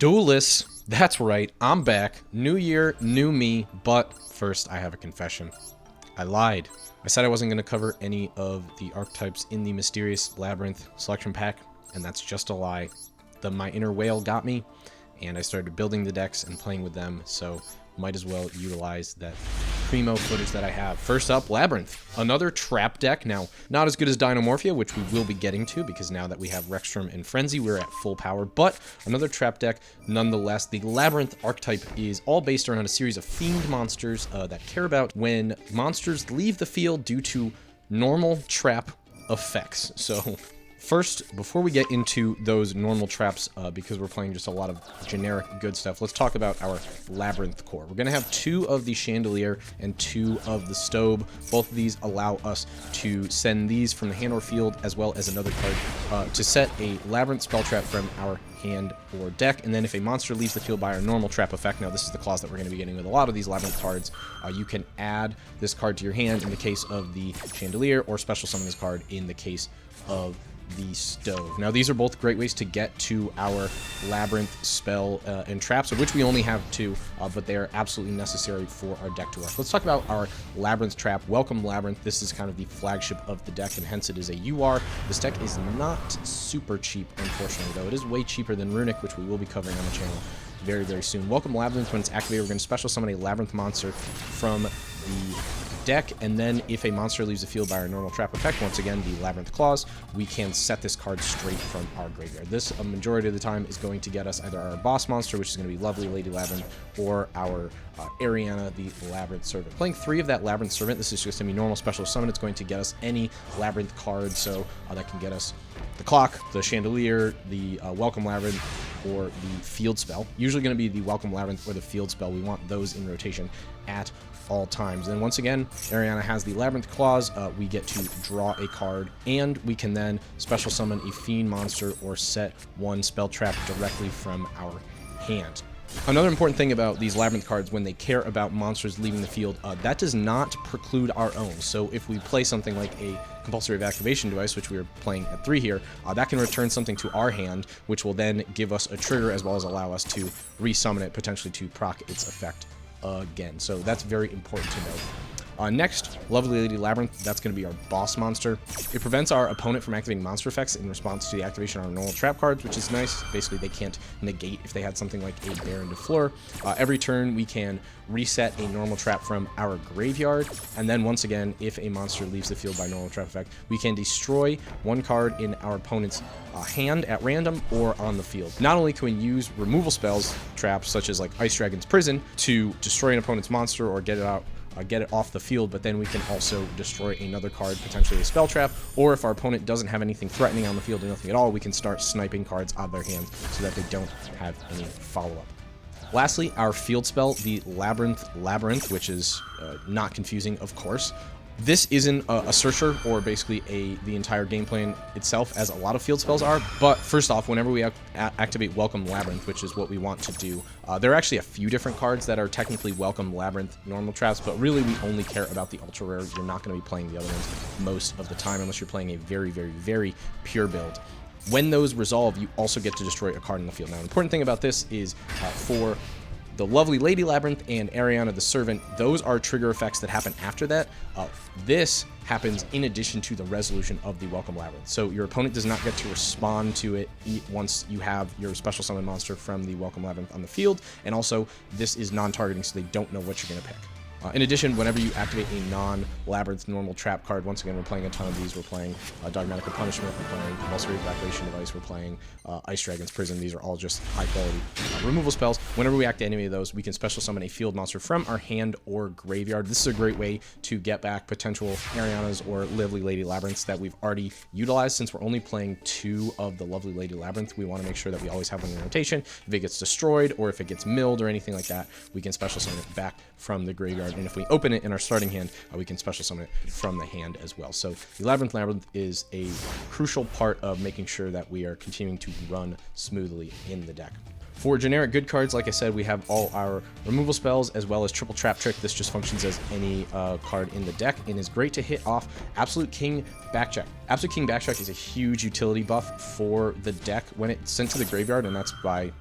Duelists, that's right, I'm back. New year, new me, but first I have a confession. I lied. I said I wasn't going to cover any of the archetypes in the Mysterious Labyrinth selection pack, and that's just a lie. My inner whale got me, and I started building the decks and playing with them, so might as well utilize that primo footage that I have. First up, Labyrinth. Another trap deck. Now, not as good as Dinomorphia, which we will be getting to, because now that we have Rexstrom and Frenzy, we're at full power, but another trap deck nonetheless. The Labyrinth archetype is all based around a series of fiend monsters that care about when monsters leave the field due to normal trap effects. So first, before we get into those normal traps, because we're playing just a lot of generic good stuff, let's talk about our Labyrinth core. We're going to have 2 of the Chandelier and 2 of the Stobe. Both of these allow us to send these from the hand or field, as well as another card to set a Labyrinth spell trap from our hand or deck. And then if a monster leaves the field by our normal trap effect, now this is the clause that we're going to be getting with a lot of these Labyrinth cards, you can add this card to your hand in the case of the Chandelier, or special summon this card in the case of the Stove. Now, these are both great ways to get to our Labyrinth spell and traps, of which we only have 2, but they are absolutely necessary for our deck to work. Let's talk about our Labyrinth trap. Welcome Labyrinth. This is kind of the flagship of the deck, and hence it is a UR. This deck is not super cheap, unfortunately, though. It is way cheaper than Runic, which we will be covering on the channel very, very soon. Welcome Labyrinth. When it's activated, we're going to special summon a Labyrinth monster from the deck, and then if a monster leaves the field by our normal trap effect, once again the Labyrinth clause, we can set this card straight from our graveyard. This, a majority of the time, is going to get us either our boss monster, which is going to be Lovely Lady Labyrinth, or our Ariana, the Labyrinth Servant. Playing 3 of that Labyrinth Servant, this is just going to be normal special summon. It's going to get us any Labyrinth card, so that can get us the Clock, the Chandelier, the Welcome Labyrinth, or the Field Spell. Usually going to be the Welcome Labyrinth or the Field Spell. We want those in rotation at all times. And once again, Ariana has the Labyrinth clause. We get to draw a card, and we can then special summon a fiend monster or set 1 spell trap directly from our hand. Another important thing about these Labyrinth cards, when they care about monsters leaving the field, that does not preclude our own. So if we play something like a compulsory evacuation device, which we are playing at 3 here, that can return something to our hand, which will then give us a trigger, as well as allow us to resummon it, potentially to proc its effect again. So that's very important to note. Next, Lovely Lady Labyrinth. That's going to be our boss monster. It prevents our opponent from activating monster effects in response to the activation of our normal trap cards, which is nice. Basically, they can't negate if they had something like a Baron de Fleur. Every turn, we can reset a normal trap from our graveyard, and then once again, if a monster leaves the field by normal trap effect, we can destroy 1 card in our opponent's hand at random or on the field. Not only can we use removal spells, traps such as like Ice Dragon's Prison, to destroy an opponent's monster or get it off the field, but then we can also destroy another card, potentially a spell trap, or if our opponent doesn't have anything threatening on the field or nothing at all, we can start sniping cards out of their hands so that they don't have any follow-up. Lastly, our field spell, the Labyrinth, which is not confusing, of course. This isn't a searcher or basically the entire game plan itself, as a lot of field spells are, but first off, whenever we activate Welcome Labyrinth, which is what we want to do, there are actually a few different cards that are technically Welcome Labyrinth normal traps, but really we only care about the ultra rare. You're not going to be playing the other ones most of the time unless you're playing a very, very, very pure build. When those resolve, you also get to destroy a card in the field. Now, an important thing about this is for the Lovely Lady Labyrinth and Ariana the Servant, those are trigger effects that happen after that. This happens in addition to the resolution of the Welcome Labyrinth. So your opponent does not get to respond to it once you have your special summon monster from the Welcome Labyrinth on the field, and also this is non-targeting, so they don't know what you're going to pick. In addition, whenever you activate a non-Labyrinth normal trap card, once again, we're playing a ton of these. We're playing Dogmatic Punishment, we're playing Compulsory Evacuation Device, we're playing Ice Dragon's Prison. These are all just high-quality removal spells. Whenever we activate any of those, we can special summon a field monster from our hand or graveyard. This is a great way to get back potential Arianas or Lovely Lady Labyrinths that we've already utilized. Since we're only playing 2 of the Lovely Lady Labyrinth, we want to make sure that we always have one in rotation. If it gets destroyed or if it gets milled or anything like that, we can special summon it back from the graveyard. And if we open it in our starting hand, we can special summon it from the hand as well. So the Labyrinth is a crucial part of making sure that we are continuing to run smoothly in the deck. For generic good cards, like I said, we have all our removal spells as well as Triple Trap Trick. This just functions as any card in the deck and is great to hit off Absolute King Backcheck. Absolute King Backcheck is a huge utility buff for the deck when it's sent to the graveyard, and that's by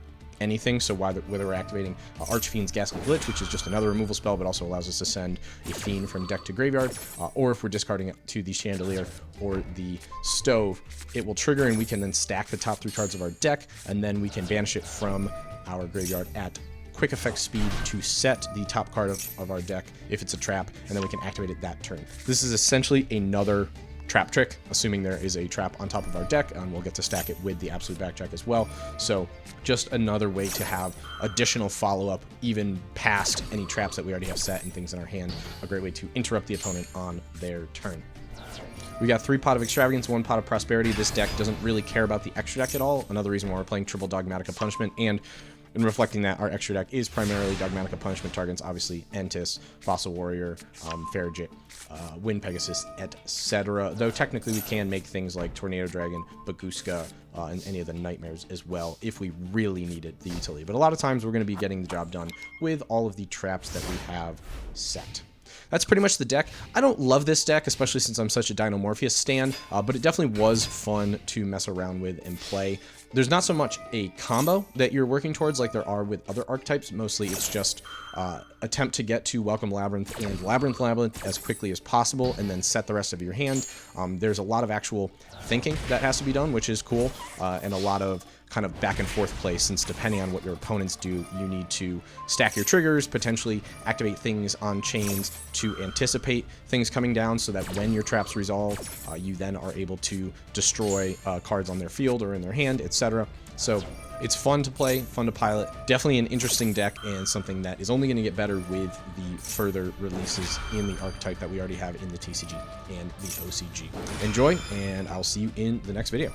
anything. So whether we're activating Archfiend's Ghastly Glitch, which is just another removal spell, but also allows us to send a Fiend from deck to graveyard, or if we're discarding it to the Chandelier or the Stove, it will trigger and we can then stack the top 3 cards of our deck, and then we can banish it from our graveyard at quick effect speed to set the top card of our deck if it's a trap, and then we can activate it that turn. This is essentially another trap trick, assuming there is a trap on top of our deck, and we'll get to stack it with the Absolute Backtrack as well. So just another way to have additional follow-up even past any traps that we already have set and things in our hand. A great way to interrupt the opponent on their turn. We got 3 Pot of Extravagance, 1 Pot of Prosperity. This deck doesn't really care about the extra deck at all. Another reason why we're playing triple Dogmatica Punishment, and in reflecting that, our extra deck is primarily Dogmatica Punishment targets, obviously Entis, Fossil Warrior, Farigate, Wind Pegasus, etc. Though technically we can make things like Tornado Dragon, Baguska, and any of the Nightmares as well if we really needed the utility. But a lot of times we're going to be getting the job done with all of the traps that we have set. That's pretty much the deck. I don't love this deck, especially since I'm such a Dinomorphia stan, but it definitely was fun to mess around with and play. There's not so much a combo that you're working towards like there are with other archetypes. Mostly it's just attempt to get to Welcome Labyrinth and Labyrinth as quickly as possible, and then set the rest of your hand. There's a lot of actual thinking that has to be done, which is cool, and a lot of kind of back and forth play, since depending on what your opponents do, you need to stack your triggers, potentially activate things on chains to anticipate things coming down, so that when your traps resolve, you then are able to destroy cards on their field or in their hand, etc. So it's fun to play, fun to pilot, definitely an interesting deck, and something that is only going to get better with the further releases in the archetype that we already have in the TCG and the OCG. Enjoy, and I'll see you in the next video.